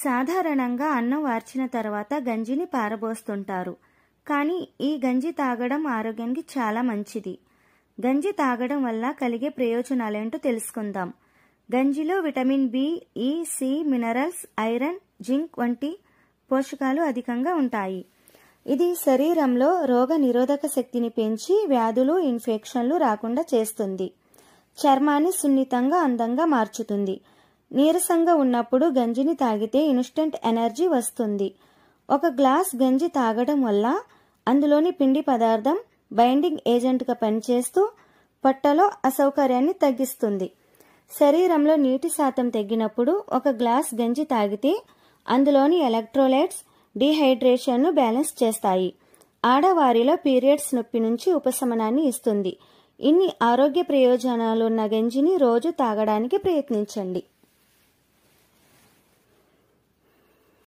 సాధారణంగా అన్నం వార్చిన తర్వాత గంజిని పారబోస్తుంటారు. కానీ ఈ గంజి తాగడం ఆరోగ్యానికి చాలా మంచిది. గంజి తాగడం వల్ల కలిగే ప్రయోజనాలేంటో తెలుసుకుందాం. గంజిలో విటమిన్ బి, ఈ, సి, మినరల్స్, ఐరన్, జింక్ వంటి పోషకాలు అధికంగా ఉంటాయి. ఇది శరీరంలో రోగ నిరోధక శక్తిని పెంచి వ్యాధులు, ఇన్ఫెక్షన్లు రాకుండా చేస్తుంది. చర్మాన్ని సున్నితంగా, అందంగా మార్చుతుంది. నీరసంగా ఉన్నప్పుడు గంజిని తాగితే ఇన్స్టెంట్ ఎనర్జీ వస్తుంది. ఒక గ్లాస్ గంజి తాగడం వల్ల అందులోని పిండి పదార్థం బైండింగ్ ఏజెంట్గా పనిచేస్తూ పొట్టలో అసౌకర్యాన్ని తగ్గిస్తుంది. శరీరంలో నీటి శాతం తగ్గినప్పుడు ఒక గ్లాస్ గంజి తాగితే అందులోని ఎలక్ట్రోలైట్స్ డీహైడ్రేషన్ను బ్యాలెన్స్ చేస్తాయి. ఆడవారిలో పీరియడ్స్ నొప్పి నుంచి ఉపశమనాన్ని ఇస్తుంది. ఇన్ని ఆరోగ్య ప్రయోజనాలున్న గంజిని రోజు తాగడానికి ప్రయత్నించండి.